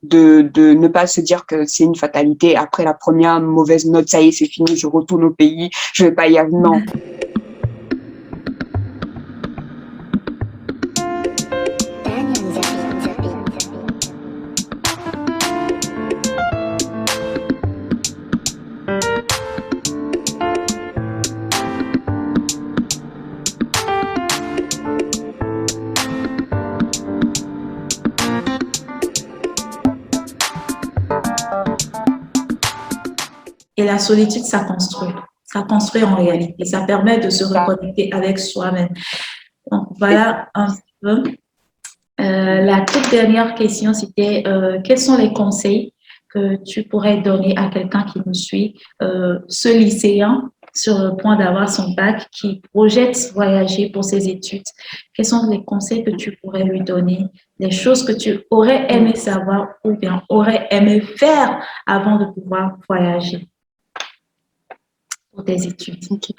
de ne pas se dire que c'est une fatalité. Après la première mauvaise note, ça y est, c'est fini, je retourne au pays, je vais pas y aller. Non. Et la solitude, ça construit. Ça construit en réalité. Ça permet de se reconnecter avec soi-même. Donc, voilà un peu. La toute dernière question, c'était quels sont les conseils que tu pourrais donner à quelqu'un qui nous suit, ce lycéen sur le point d'avoir son bac, qui projette voyager pour ses études? Quels sont les conseils que tu pourrais lui donner, les choses que tu aurais aimé savoir ou bien aurais aimé faire avant de pouvoir voyager pour tes études? Okay.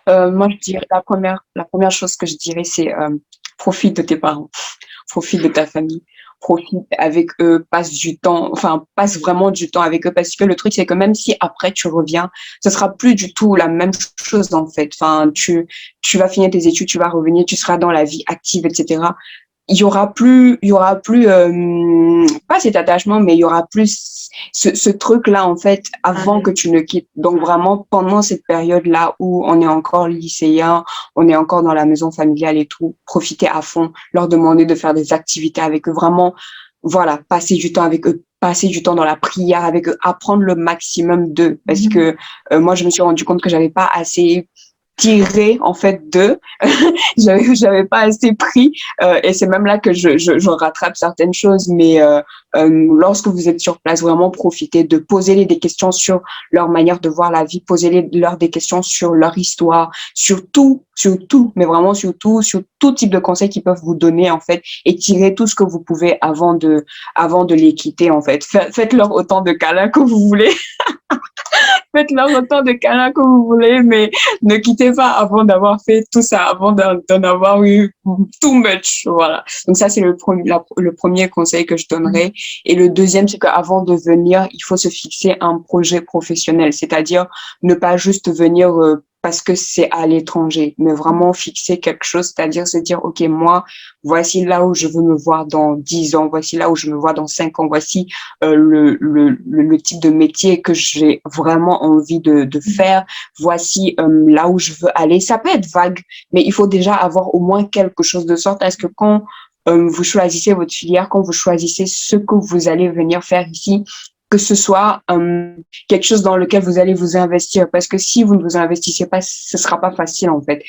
Moi, je dirais la première chose que je dirais, c'est profite de tes parents, profite de ta famille, profite avec eux, passe du temps, enfin passe vraiment du temps avec eux, parce que le truc c'est que même si après tu reviens, ce sera plus du tout la même chose en fait. Enfin, tu vas finir tes études, tu vas revenir, tu seras dans la vie active, etc. Il y aura plus, pas cet attachement, mais il y aura plus ce truc-là, en fait, avant que tu ne quittes. Donc, vraiment, pendant cette période-là où on est encore lycéen, on est encore dans la maison familiale et tout, profiter à fond, leur demander de faire des activités avec eux, vraiment, voilà, passer du temps avec eux, passer du temps dans la prière avec eux, apprendre le maximum d'eux. Parce que moi, je me suis rendu compte que j'avais pas assez tiré en fait d'eux. J'avais pas assez pris et c'est même là que je rattrape certaines choses, mais lorsque vous êtes sur place, vraiment profitez de poser des questions sur leur manière de voir la vie, leur des questions sur leur histoire, sur tout, mais vraiment sur tout type de conseils qu'ils peuvent vous donner en fait, et tirez tout ce que vous pouvez avant de les quitter en fait. Faites-leur autant de câlins que vous voulez. Faites-leur autant de câlins que vous voulez, mais ne quittez pas avant d'avoir fait tout ça, avant d'en avoir eu too much. Voilà. Donc ça, c'est le premier conseil que je donnerais. Et le deuxième, c'est qu'avant de venir, il faut se fixer un projet professionnel, c'est-à-dire ne pas juste venir parce que c'est à l'étranger, mais vraiment fixer quelque chose, c'est-à-dire se dire, OK, moi, voici là où je veux me voir dans 10 ans, voici là où je me vois dans 5 ans, voici le type de métier que j'ai vraiment envie de faire, voici là où je veux aller. Ça peut être vague, mais il faut déjà avoir au moins quelque chose de sorte à ce que quand vous choisissez votre filière, quand vous choisissez ce que vous allez venir faire ici, que ce soit quelque chose dans lequel vous allez vous investir. Parce que si vous ne vous investissez pas, ce sera pas facile en fait.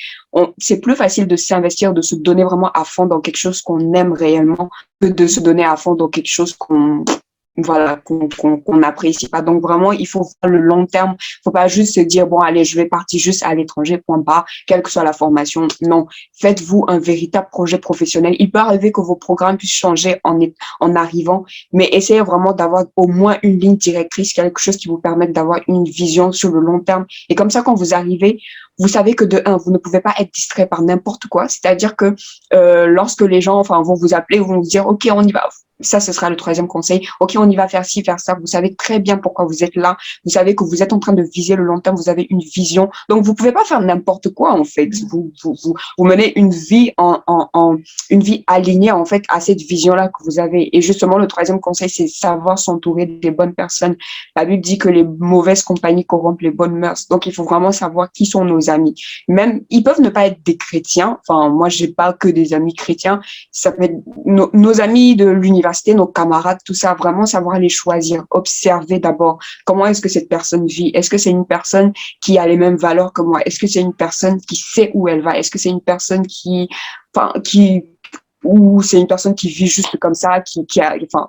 C'est plus facile de s'investir, de se donner vraiment à fond dans quelque chose qu'on aime réellement que de se donner à fond dans quelque chose qu'on n'apprécie pas. Donc vraiment, il faut faire le long terme. Faut pas juste se dire, bon, allez, je vais partir juste à l'étranger, point barre, quelle que soit la formation. Non, faites-vous un véritable projet professionnel. Il peut arriver que vos programmes puissent changer en arrivant, mais essayez vraiment d'avoir au moins une ligne directrice, quelque chose qui vous permette d'avoir une vision sur le long terme. Et comme ça, quand vous arrivez, vous savez que de un, vous ne pouvez pas être distrait par n'importe quoi. C'est-à-dire que lorsque les gens, enfin, vont vous appeler, vont vous dire, OK, on y va. Ça, ce sera le troisième conseil. OK, on y va faire ci, faire ça. Vous savez très bien pourquoi vous êtes là. Vous savez que vous êtes en train de viser le long terme. Vous avez une vision. Donc, vous pouvez pas faire n'importe quoi, en fait. Vous menez une vie une vie alignée, en fait, à cette vision-là que vous avez. Et justement, le troisième conseil, c'est savoir s'entourer des bonnes personnes. La Bible dit que les mauvaises compagnies corrompent les bonnes mœurs. Donc, il faut vraiment savoir qui sont nos amis. Même, ils peuvent ne pas être des chrétiens. Enfin, moi, j'ai pas que des amis chrétiens. Ça peut être nos amis de l'université, nos camarades, tout ça, vraiment savoir les choisir, observer d'abord comment est-ce que cette personne vit. Est-ce que c'est une personne qui a les mêmes valeurs que moi? Est-ce que c'est une personne qui sait où elle va? Est-ce que c'est une personne ou c'est une personne qui vit juste comme ça, qui a, enfin,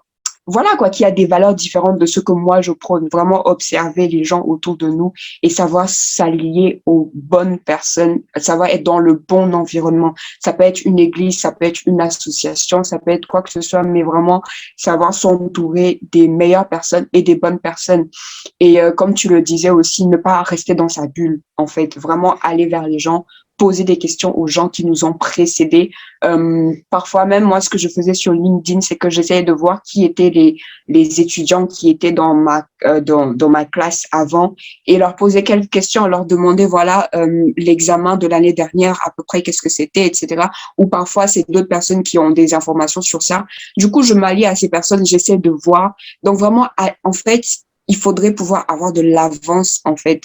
voilà quoi, qui a des valeurs différentes de ce que moi je prône. Vraiment observer les gens autour de nous et savoir s'allier aux bonnes personnes, savoir être dans le bon environnement. Ça peut être une église, ça peut être une association, ça peut être quoi que ce soit, mais vraiment savoir s'entourer des meilleures personnes et des bonnes personnes. Et comme tu le disais aussi, ne pas rester dans sa bulle, en fait, vraiment aller vers les gens, poser des questions aux gens qui nous ont précédés. Parfois même, moi, ce que je faisais sur LinkedIn, c'est que j'essayais de voir qui étaient les étudiants qui étaient dans ma classe avant et leur poser quelques questions, leur demander, voilà, l'examen de l'année dernière, à peu près, qu'est-ce que c'était, etc. Ou parfois, c'est d'autres personnes qui ont des informations sur ça. Du coup, je m'allie à ces personnes, j'essaie de voir. Donc, vraiment, en fait, il faudrait pouvoir avoir de l'avance, en fait,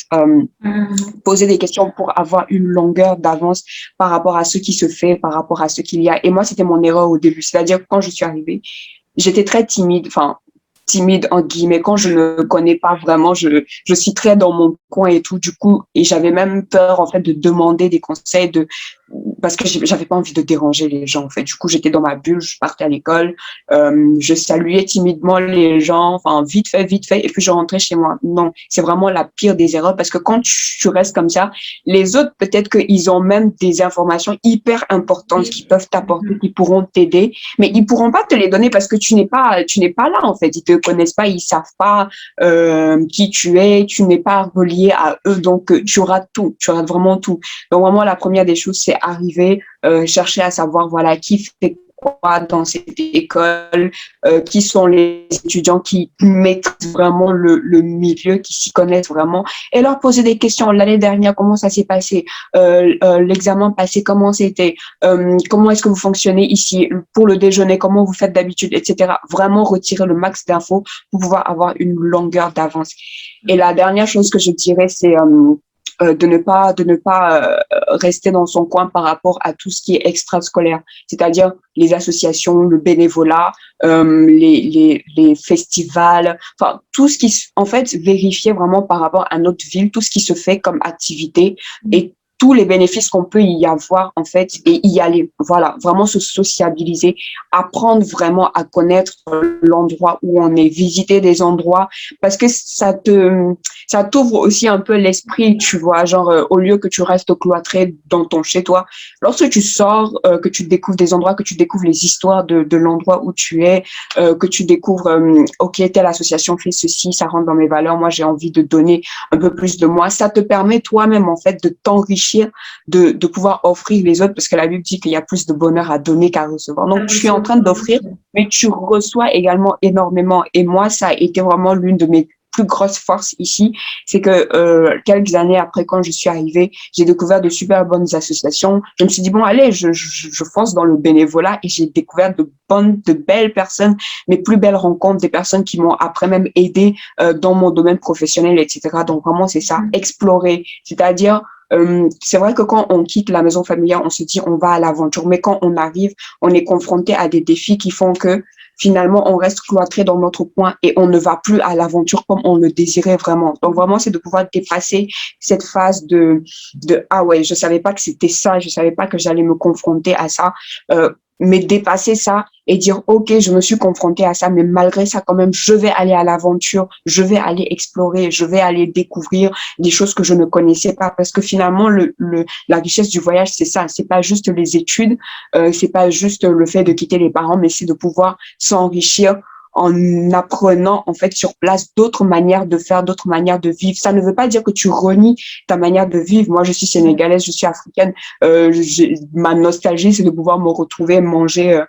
poser des questions pour avoir une longueur d'avance par rapport à ce qui se fait, par rapport à ce qu'il y a. Et moi, c'était mon erreur au début. C'est-à-dire, quand je suis arrivée, j'étais très timide, enfin, timide, en guillemets, quand je ne connais pas vraiment, je suis très dans mon coin et tout, du coup, et j'avais même peur, en fait, de demander des conseils parce que j'avais pas envie de déranger les gens, en fait. Du coup, j'étais dans ma bulle, je partais à l'école, je saluais timidement les gens, enfin, vite fait, et puis je rentrais chez moi. Non, c'est vraiment la pire des erreurs parce que quand tu restes comme ça, les autres, peut-être qu'ils ont même des informations hyper importantes qui peuvent t'apporter, qui pourront t'aider, mais ils pourront pas te les donner parce que tu n'es pas là, en fait. Ils te connaissent pas, ils savent pas qui tu es, tu n'es pas relié à eux, donc tu rates tout, tu rates vraiment tout. Donc vraiment, la première des choses, c'est arriver, chercher à savoir, voilà, qui fait quoi dans cette école, qui sont les étudiants qui maîtrisent vraiment le milieu, qui s'y connaissent vraiment, et leur poser des questions. L'année dernière, comment ça s'est passé? L'examen passé, comment c'était? Comment est-ce que vous fonctionnez ici? Pour le déjeuner, comment vous faites d'habitude, etc. Vraiment retirer le max d'infos pour pouvoir avoir une longueur d'avance. Et la dernière chose que je dirais, c'est de ne pas rester dans son coin par rapport à tout ce qui est extrascolaire, c'est-à-dire les associations, le bénévolat, les festivals, enfin tout ce qui, en fait, vérifier vraiment par rapport à notre ville, tout ce qui se fait comme activité et tous les bénéfices qu'on peut y avoir, en fait, et y aller. Voilà, vraiment se sociabiliser, apprendre vraiment à connaître l'endroit où on est, visiter des endroits, parce que ça t'ouvre aussi un peu l'esprit, tu vois, genre, au lieu que tu restes cloîtré dans ton chez-toi, lorsque tu sors, que tu découvres des endroits, que tu découvres les histoires de l'endroit où tu es, que tu découvres, ok, telle association fait ceci, ça rentre dans mes valeurs, moi j'ai envie de donner un peu plus de moi, ça te permet toi-même, en fait, de t'enrichir, de pouvoir offrir les autres, parce que la Bible dit qu'il y a plus de bonheur à donner qu'à recevoir. Donc, tu es en train d'offrir, mais tu reçois également énormément. Et moi, ça a été vraiment l'une de mes plus grosses forces ici, c'est que quelques années après, quand je suis arrivée, j'ai découvert de super bonnes associations. Je me suis dit, bon, allez, je fonce dans le bénévolat et j'ai découvert de belles personnes, mes plus belles rencontres, des personnes qui m'ont après même aidé dans mon domaine professionnel, etc. Donc, vraiment, c'est ça, explorer. C'est-à-dire, c'est vrai que quand on quitte la maison familiale, on se dit on va à l'aventure, mais quand on arrive, on est confronté à des défis qui font que finalement on reste cloîtré dans notre coin et on ne va plus à l'aventure comme on le désirait vraiment. Donc vraiment, c'est de pouvoir dépasser cette phase de ah ouais, je savais pas que c'était ça, je savais pas que j'allais me confronter à ça. Mais dépasser ça et dire, OK, je me suis confrontée à ça, mais malgré ça, quand même, je vais aller à l'aventure, je vais aller explorer, je vais aller découvrir des choses que je ne connaissais pas. Parce que finalement, la richesse du voyage, c'est ça. C'est pas juste les études, c'est pas juste le fait de quitter les parents, mais c'est de pouvoir s'enrichir en apprenant, en fait, sur place d'autres manières de faire, d'autres manières de vivre. Ça ne veut pas dire que tu renies ta manière de vivre. Moi, je suis sénégalaise, je suis africaine. Ma nostalgie, c'est de pouvoir me retrouver manger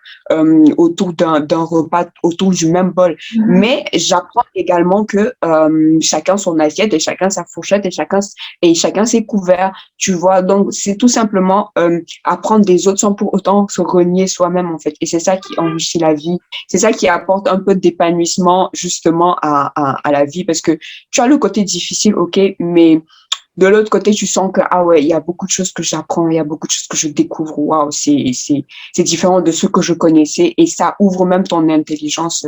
autour d'un repas, autour du même bol. Mais j'apprends également que chacun son assiette et chacun sa fourchette et chacun ses couverts, tu vois. Donc, c'est tout simplement apprendre des autres sans pour autant se renier soi-même, en fait. Et c'est ça qui enrichit la vie. C'est ça qui apporte un peu d'épanouissement, justement, à la vie, parce que tu as le côté difficile, ok, mais de l'autre côté, tu sens que, ah ouais, il y a beaucoup de choses que j'apprends, il y a beaucoup de choses que je découvre. Waouh, c'est différent de ce que je connaissais et ça ouvre même ton intelligence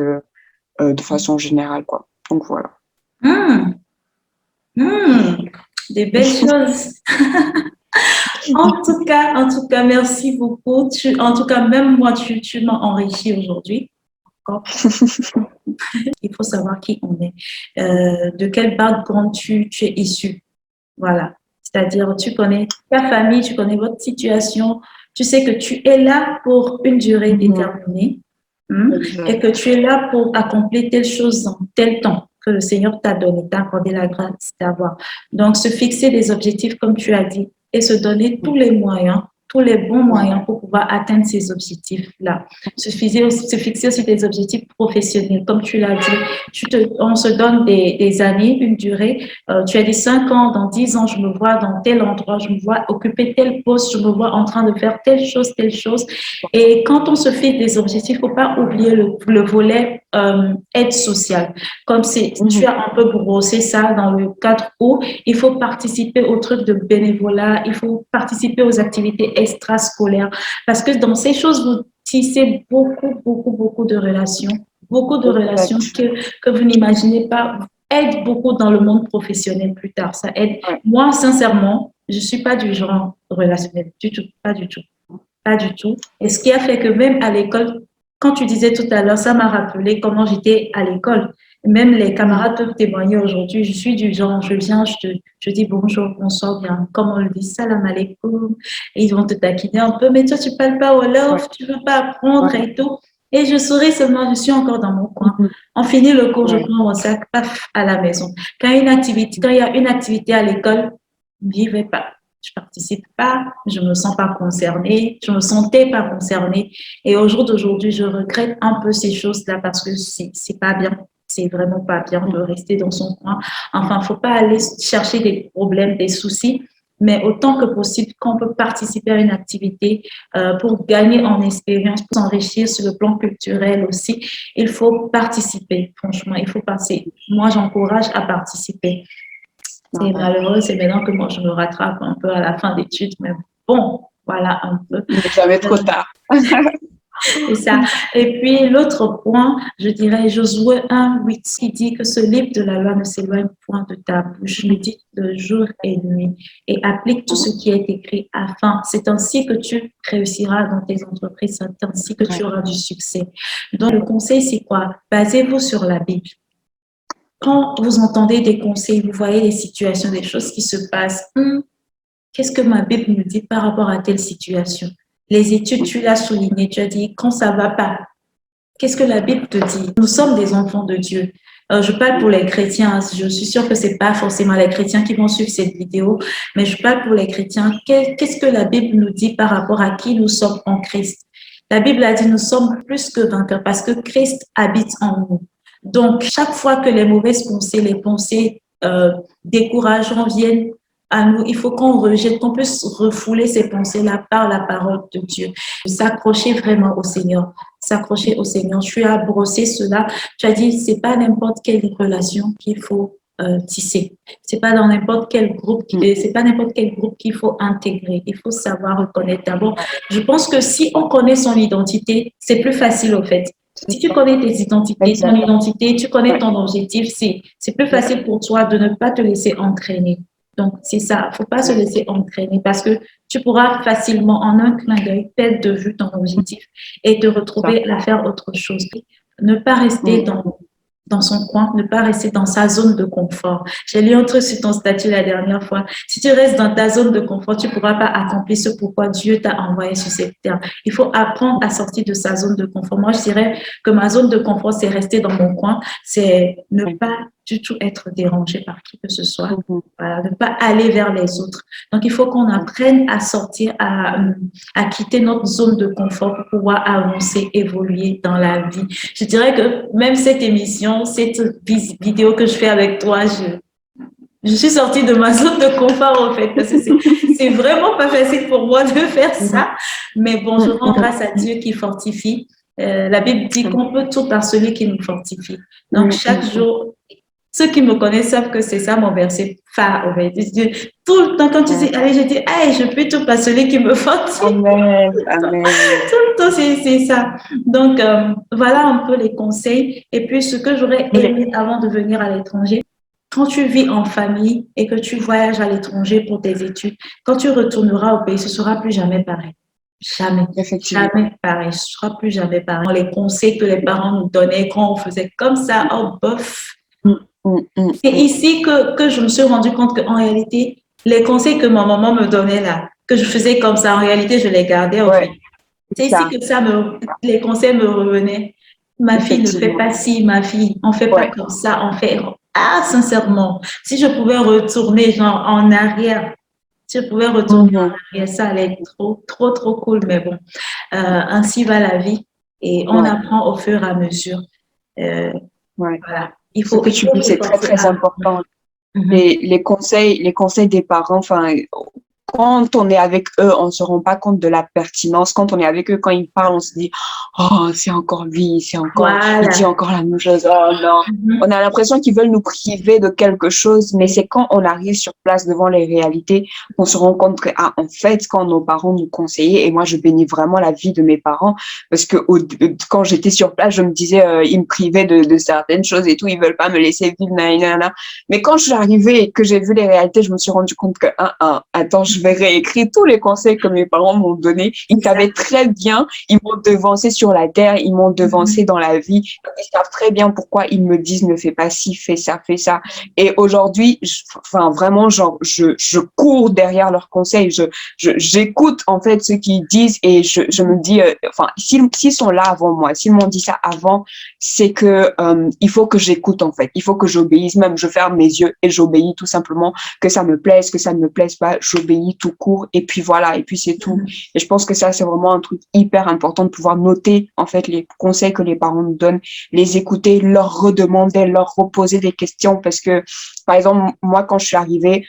de façon générale, quoi. Donc voilà. Des belles choses. En tout cas, merci beaucoup. En tout cas, même moi, tu m'as enrichi aujourd'hui. Il faut savoir qui on est, de quel background tu es issu. Voilà. C'est-à-dire, tu connais ta famille, tu connais votre situation, tu sais que tu es là pour une durée déterminée et que tu es là pour accomplir telle chose en tel temps que le Seigneur t'a donné, t'a accordé la grâce d'avoir. Donc, se fixer des objectifs, comme tu as dit, et se donner tous les moyens, tous les bons moyens pour pouvoir atteindre ces objectifs-là. Se fixer aussi des objectifs professionnels, comme tu l'as dit. On se donne des années, une durée. Tu as dit 5 ans, dans 10 ans, je me vois dans tel endroit, je me vois occuper tel poste, je me vois en train de faire telle chose, telle chose. Et quand on se fixe des objectifs, il ne faut pas oublier le volet aide sociale. Comme si tu as un peu brossé ça dans le cadre où il faut participer aux trucs de bénévolat, il faut participer aux activités extrascolaires, parce que dans ces choses, vous tissez beaucoup de relations, que vous n'imaginez pas, aide beaucoup dans le monde professionnel plus tard. Ça aide. Moi, sincèrement, je ne suis pas du genre relationnel, du tout, pas du tout. Pas du tout. Et ce qui a fait que même à l'école, quand tu disais tout à l'heure, ça m'a rappelé comment j'étais à l'école. Même les camarades peuvent témoigner aujourd'hui. Je suis du genre, je viens, je dis bonjour, bonsoir, bien. Comme on le dit, salam alaikum. Et ils vont te taquiner un peu, mais toi, tu parles pas wolof, tu veux pas apprendre et tout. Et je souris seulement, je suis encore dans mon coin. On finit le cours, je prends mon sac, paf, à la maison. Quand il y a une activité à l'école, j'y vais pas. Je participe pas, je me sens pas concernée, je me sentais pas concernée. Et au jour d'aujourd'hui, je regrette un peu ces choses-là parce que c'est pas bien. C'est vraiment pas bien de rester dans son coin. Enfin, faut pas aller chercher des problèmes, des soucis, mais autant que possible, quand on peut participer à une activité pour gagner en expérience, pour s'enrichir sur le plan culturel aussi, il faut participer. Franchement, il faut passer. Moi, j'encourage à participer. C'est malheureux, c'est maintenant que moi, je me rattrape un peu à la fin d'études, mais bon, voilà un peu. Jamais trop tard. C'est ça. Et puis, l'autre point, je dirais Josué 1:8 qui dit que ce livre de la loi ne s'éloigne point de ta bouche, médite de jour et nuit et applique tout ce qui est écrit afin. C'est ainsi que tu réussiras dans tes entreprises, c'est ainsi que tu auras du succès. Donc, le conseil, c'est quoi? Basez-vous sur la Bible. Quand vous entendez des conseils, vous voyez des situations, des choses qui se passent, qu'est-ce que ma Bible me dit par rapport à telle situation? Les études, tu l'as souligné, tu as dit quand ça va pas. Qu'est-ce que la Bible te dit? Nous sommes des enfants de Dieu. Je parle pour les chrétiens. Je suis sûre que c'est pas forcément les chrétiens qui vont suivre cette vidéo, mais je parle pour les chrétiens. Qu'est-ce que la Bible nous dit par rapport à qui nous sommes en Christ? La Bible a dit nous sommes plus que vainqueurs parce que Christ habite en nous. Donc, chaque fois que les mauvaises pensées, les pensées décourageantes viennent à nous, il faut qu'on rejette, qu'on puisse refouler ces pensées-là par la parole de Dieu. S'accrocher vraiment au Seigneur. S'accrocher au Seigneur. Tu as brossé cela. Tu as dit, c'est pas n'importe quelle relation qu'il faut tisser. C'est pas dans n'importe quel groupe, c'est pas n'importe quel groupe qu'il faut intégrer. Il faut savoir reconnaître. D'abord, je pense que si on connaît son identité, c'est plus facile au fait. Si tu connais tes identités, ton identité, tu connais ton objectif, c'est plus facile pour toi de ne pas te laisser entraîner. Donc, c'est ça. Faut pas se laisser entraîner parce que tu pourras facilement, en un clin d'œil, perdre de vue ton objectif et te retrouver à faire autre chose. Ne pas rester dans son coin, ne pas rester dans sa zone de confort. J'ai lu un truc sur ton statut la dernière fois. Si tu restes dans ta zone de confort, tu ne pourras pas accomplir ce pourquoi Dieu t'a envoyé sur cette terre. Il faut apprendre à sortir de sa zone de confort. Moi, je dirais que ma zone de confort, c'est rester dans mon coin, c'est ne pas du tout être dérangé par qui que ce soit, voilà, ne pas aller vers les autres. Donc, il faut qu'on apprenne à sortir, à quitter notre zone de confort pour pouvoir avancer, évoluer dans la vie. Je dirais que même cette émission, cette vidéo que je fais avec toi, je suis sortie de ma zone de confort en fait, parce que c'est vraiment pas facile pour moi de faire ça. Mais bon, je rends grâce à Dieu qui fortifie. La Bible dit qu'on peut tout par celui qui nous fortifie. Donc, chaque jour, ceux qui me connaissent savent que c'est ça mon verset phare. En fait. Tout le temps, quand tu dis, allez, je dis, hey, je peux tout par celui qui me fortifie. Amen. Amen. Tout le temps, c'est ça. Donc, voilà un peu les conseils. Et puis, ce que j'aurais aimé avant de venir à l'étranger, quand tu vis en famille et que tu voyages à l'étranger pour tes études, quand tu retourneras au pays, ce ne sera plus jamais pareil. Jamais. Jamais pareil. Ce ne sera plus jamais pareil. Les conseils que les parents nous donnaient quand on faisait comme ça, oh bof. C'est ici que je me suis rendu compte qu'en réalité, les conseils que ma maman me donnait là, que je faisais comme ça, en réalité, je les gardais en fait. C'est ici que les conseils me revenaient. Ma fille ne fait pas ci, ma fille, on ne fait pas comme ça, on fait... Ah, sincèrement, si je pouvais retourner genre en arrière, Si je pouvais retourner en Mhm. arrière, ça allait être trop, trop, trop cool. Mais bon, ainsi va la vie et on Ouais, apprend au fur et à mesure. Euh, ouais. voilà. Ce que Il tu faut dis, c'est très, s'efforcer très à. important. Mhm. Les conseils des parents, enfin, quand on est avec eux, on se rend pas compte de la pertinence. Quand on est avec eux, quand ils parlent, on se dit, oh, c'est encore lui, il dit Voilà. encore la même chose. Oh non. On Mhm. a l'impression qu'ils veulent nous priver de quelque chose, mais c'est quand on arrive sur place devant les réalités qu'on se rend compte que, ah, en fait, quand nos parents nous conseillaient, et moi, je bénis vraiment la vie de mes parents, parce que quand j'étais sur place, je me disais, ils me privaient de certaines choses et tout, ils veulent pas me laisser vivre, nanana. Mais quand je suis arrivée et que j'ai vu les réalités, je me suis rendu compte que, attends, je vais réécrire tous les conseils que mes parents m'ont donnés. Ils C'est ça. savaient très bien, ils m'ont devancé sur la terre, ils m'ont devancé Mhm. dans la vie. Ils savent très bien pourquoi ils me disent ne fais pas ci, fais ça, fais ça. Et aujourd'hui, enfin, vraiment, genre, je cours derrière leurs conseils. J'écoute, en fait, ce qu'ils disent et je me dis, enfin, s'ils sont là avant moi, s'ils m'ont dit ça avant, c'est que il faut que j'écoute en fait, il faut que j'obéisse, même je ferme mes yeux et j'obéis tout simplement, que ça me plaise, que ça ne me plaise pas, j'obéis tout court et puis voilà, et puis c'est tout. Et je pense que ça c'est vraiment un truc hyper important de pouvoir noter en fait les conseils que les parents nous donnent, les écouter, leur redemander, leur reposer des questions parce que par exemple moi quand je suis arrivée,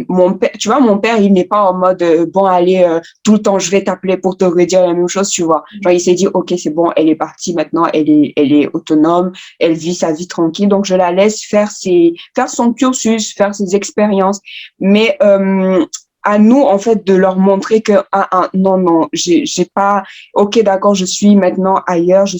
mon père, tu vois, mon père il n'est pas en mode bon allez tout le temps je vais t'appeler pour te redire la même chose, tu vois. Genre il s'est dit ok c'est bon, elle est partie maintenant, elle est autonome, elle vit sa vie tranquille, donc je la laisse faire son cursus, faire ses expériences, mais à nous en fait de leur montrer que non non j'ai pas, ok d'accord je suis maintenant ailleurs, je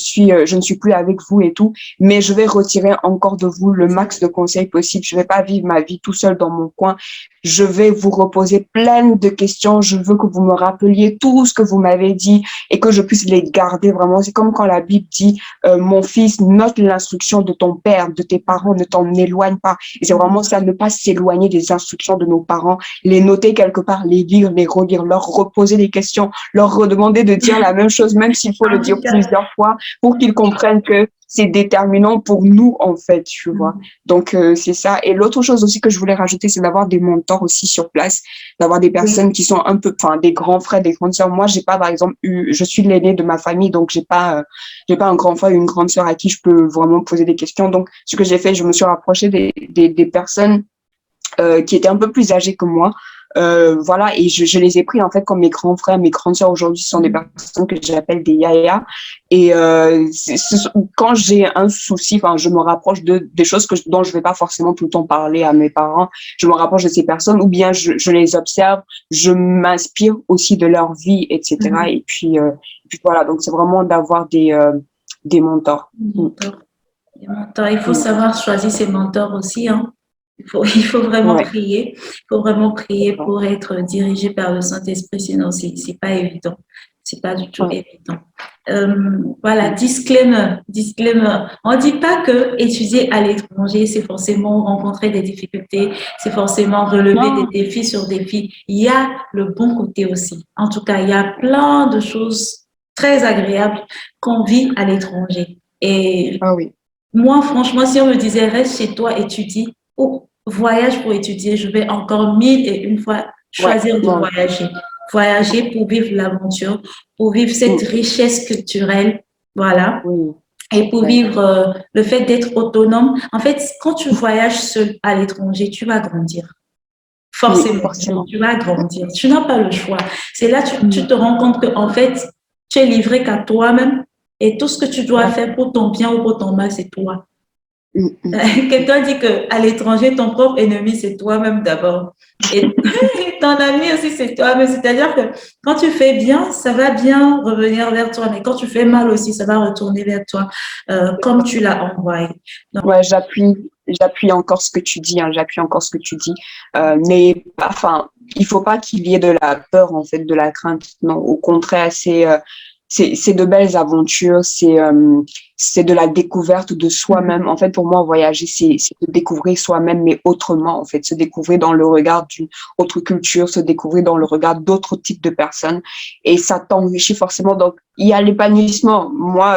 ne suis plus avec vous et tout, mais je vais retirer encore de vous le max de conseils possible, je vais pas vivre ma vie tout seul dans mon coin, je vais vous reposer plein de questions, je veux que vous me rappeliez tout ce que vous m'avez dit et que je puisse les garder vraiment. C'est comme quand la Bible dit, mon fils, note l'instruction de ton père, de tes parents, ne t'en éloigne pas. Et c'est vraiment ça, ne pas s'éloigner des instructions de nos parents, les noter quelque part, les lire, les relire, leur reposer des questions, leur redemander de dire la même chose, même s'il faut le En dire tout cas. plusieurs fois, pour qu'ils comprennent que c'est déterminant pour nous, en fait, tu vois. Donc, c'est ça. Et l'autre chose aussi que je voulais rajouter, c'est d'avoir des mentors aussi sur place, d'avoir des Oui. personnes qui sont un peu, enfin, des grands frères, des grandes sœurs. Moi, j'ai pas, par exemple, je suis l'aîné de ma famille, donc j'ai pas un grand frère ou une grande sœur à qui je peux vraiment poser des questions. Donc, ce que j'ai fait, je me suis rapprochée des personnes qui étaient un peu plus âgés que moi. Voilà, et je les ai pris en fait comme mes grands frères, mes grandes sœurs aujourd'hui, ce sont des personnes que j'appelle des yaya. Et quand j'ai un souci, enfin, je me rapproche des choses dont je vais pas forcément tout le temps parler à mes parents. Je me rapproche de ces personnes, ou bien je les observe, je m'inspire aussi de leur vie, etc. Mhm. Et puis voilà, donc c'est vraiment d'avoir des mentors. Mm. Mentor. Les mentors. Il faut Mm. savoir choisir ses mentors aussi, hein. Il faut vraiment Ouais, prier. Il faut vraiment prier ouais, pour être dirigé par le Saint-Esprit, sinon c'est pas évident. C'est pas du tout ouais. évident. Voilà, Mm. disclaimer, disclaimer. On dit pas que étudier à l'étranger, c'est forcément rencontrer des difficultés, c'est forcément relever des Non, défis sur défis. Il y a le bon côté aussi. En tout cas, il y a plein de choses très agréables qu'on vit à l'étranger. Et ah oui. moi, franchement, si on me disait reste chez toi, étudie ou voyage pour étudier, je vais encore mille et une fois Ouais, choisir de ouais. voyager. Voyager pour vivre l'aventure, pour vivre cette Mm. richesse culturelle, voilà, Oui, et pour ouais. vivre le fait d'être autonome. En fait, quand tu voyages seul à l'étranger, tu vas grandir. Oui, Forcément, forcément. tu vas grandir. Tu n'as pas le choix. C'est là que tu Mm. te rends compte que en fait, tu es livré qu'à toi-même et tout ce que tu dois Ouais. faire pour ton bien ou pour ton mal, c'est toi. Mm, mm, Quelqu'un dit que à l'étranger, ton propre ennemi, c'est toi-même d'abord. Et ton ami aussi, c'est toi-même. C'est-à-dire que quand tu fais bien, ça va bien revenir vers toi. Mais quand tu fais mal aussi, ça va retourner vers toi comme tu l'as envoyé. Donc, ouais, j'appuie encore ce que tu dis, hein, j'appuie encore ce que tu dis. Mais enfin, il faut pas qu'il y ait de la peur, en fait, de la crainte. Non, au contraire, c'est de belles aventures, c'est de la découverte de soi-même. En fait, pour moi, voyager, c'est de découvrir soi-même, mais autrement, en fait, se découvrir dans le regard d'une autre culture, se découvrir dans le regard d'autres types de personnes. Et ça t'enrichit forcément. Donc, il y a l'épanouissement. Moi,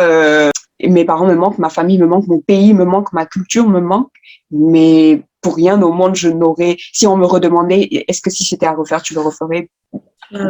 mes parents me manquent, ma famille me manque, mon pays me manque, ma culture me manque. Mais pour rien au monde, je n'aurais, si on me redemandait, est-ce que si c'était à refaire, tu le referais?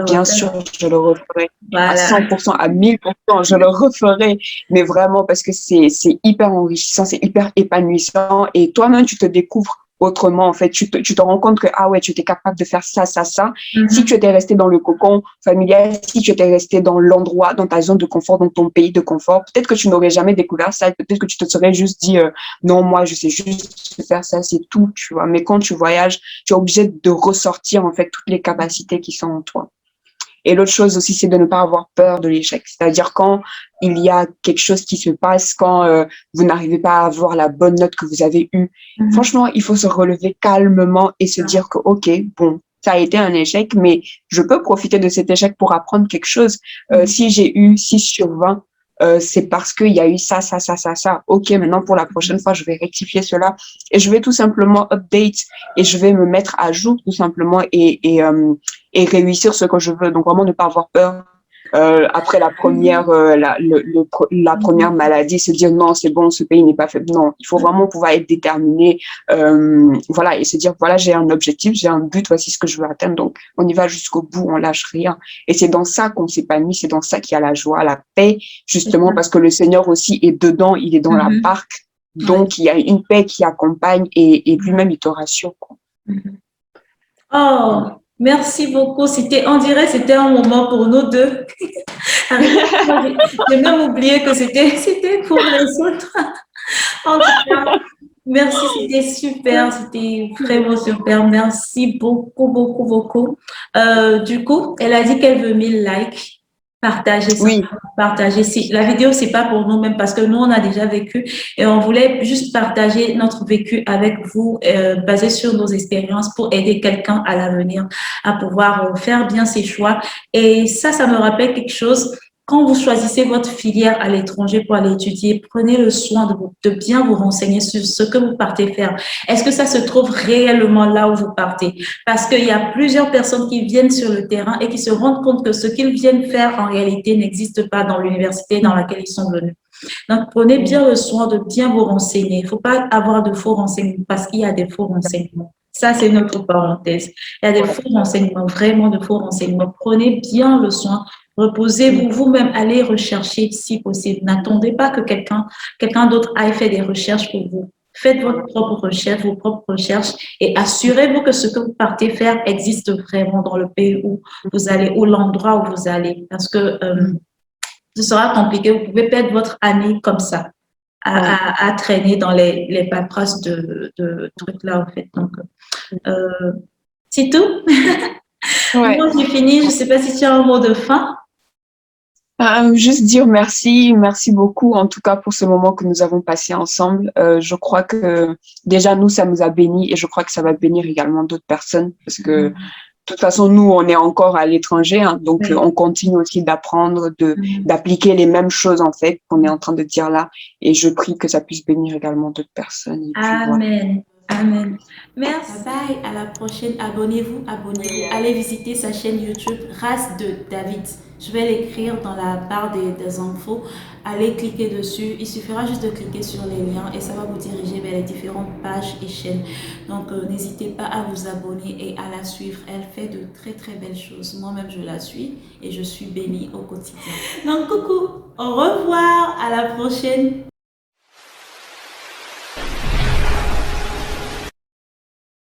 Bien sûr, je le referais à Voilà. 100%, à 1000%, je le referais, mais vraiment parce que c'est hyper enrichissant, c'est hyper épanouissant et toi-même, tu te découvres autrement, en fait. Tu te rends compte que, ah ouais, tu étais capable de faire ça, ça, ça. Si tu étais resté dans le cocon familial, si tu étais resté dans l'endroit, dans ta zone de confort, dans ton pays de confort, peut-être que tu n'aurais jamais découvert ça, peut-être que tu te serais juste dit, non, moi, je sais juste faire ça, c'est tout, tu vois. Mais quand tu voyages, tu es obligé de ressortir, en fait, toutes les capacités qui sont en toi. Et l'autre chose aussi, c'est de ne pas avoir peur de l'échec. C'est-à-dire quand il y a quelque chose qui se passe, quand vous n'arrivez pas à avoir la bonne note que vous avez eue, franchement, il faut se relever calmement et se dire que, OK, bon, ça a été un échec, mais je peux profiter de cet échec pour apprendre quelque chose. Si j'ai eu 6 sur 20, c'est parce qu'il y a eu ça, ça, ça, ça, ça. OK, maintenant, pour la prochaine fois, je vais rectifier cela et je vais tout simplement update et je vais me mettre à jour tout simplement et réussir ce que je veux. Donc, vraiment, ne pas avoir peur. Après la première, la première maladie, se dire non, c'est bon, ce pays n'est pas fait. Non, il faut vraiment pouvoir être déterminé, voilà, et se dire voilà, j'ai un objectif, j'ai un but, voici ce que je veux atteindre. Donc, on y va jusqu'au bout, on lâche rien. Et c'est dans ça qu'on s'épanouit, c'est dans ça qu'il y a la joie, la paix, justement parce que le Seigneur aussi est dedans, il est dans la barque. Donc, il y a une paix qui accompagne et lui-même, il te rassure, quoi. Oh, merci beaucoup. On dirait, c'était un moment pour nous deux. J'ai même oublié que c'était pour les autres. En tout cas, merci, c'était super, c'était vraiment super. Merci beaucoup, beaucoup, beaucoup. Du coup, elle a dit qu'elle veut 1000 likes. Partager ça, Oui, partager. Si, la vidéo, c'est pas pour nous-mêmes parce que nous, on a déjà vécu et on voulait juste partager notre vécu avec vous, basé sur nos expériences pour aider quelqu'un à l'avenir à pouvoir faire bien ses choix. Et ça me rappelle quelque chose. Quand vous choisissez votre filière à l'étranger pour aller étudier, prenez le soin de bien vous renseigner sur ce que vous partez faire. Est-ce que ça se trouve réellement là où vous partez? Parce qu'il y a plusieurs personnes qui viennent sur le terrain et qui se rendent compte que ce qu'ils viennent faire en réalité n'existe pas dans l'université dans laquelle ils sont venus. Donc, prenez bien le soin de bien vous renseigner. Il ne faut pas avoir de faux renseignements parce qu'il y a des faux renseignements. Ça, c'est notre parenthèse. Il y a des faux renseignements, vraiment de faux renseignements. Prenez bien le soin. Reposez-vous vous-même, allez rechercher si possible. N'attendez pas que quelqu'un d'autre aille faire des recherches pour vous. Faites votre propre recherche, vos propres recherches et assurez-vous que ce que vous partez faire existe vraiment dans le pays où vous allez, ou l'endroit où vous allez. Parce que ce sera compliqué. Vous pouvez perdre votre année comme ça, à traîner dans les paperasses de trucs là, en fait. Donc, c'est tout. ouais. Moi, j'ai fini. Je ne sais pas si tu as un mot de fin. Juste dire merci, merci beaucoup en tout cas pour ce moment que nous avons passé ensemble. Je crois que déjà nous, ça nous a bénis et je crois que ça va bénir également d'autres personnes parce que de toute façon, nous, on est encore à l'étranger, hein, donc on continue aussi d'apprendre, d'appliquer les mêmes choses en fait qu'on est en train de dire là et je prie que ça puisse bénir également d'autres personnes. Et puis, voilà. Amen. Amen. Merci. Bye bye. À la prochaine. Abonnez-vous. Abonnez-vous. Allez visiter sa chaîne YouTube Race de David. Je vais l'écrire dans la barre des infos. Allez cliquer dessus. Il suffira juste de cliquer sur les liens et ça va vous diriger vers les différentes pages et chaînes. Donc, n'hésitez pas à vous abonner et à la suivre. Elle fait de très très belles choses. Moi-même, je la suis et je suis bénie au quotidien. Donc, coucou. Au revoir. À la prochaine.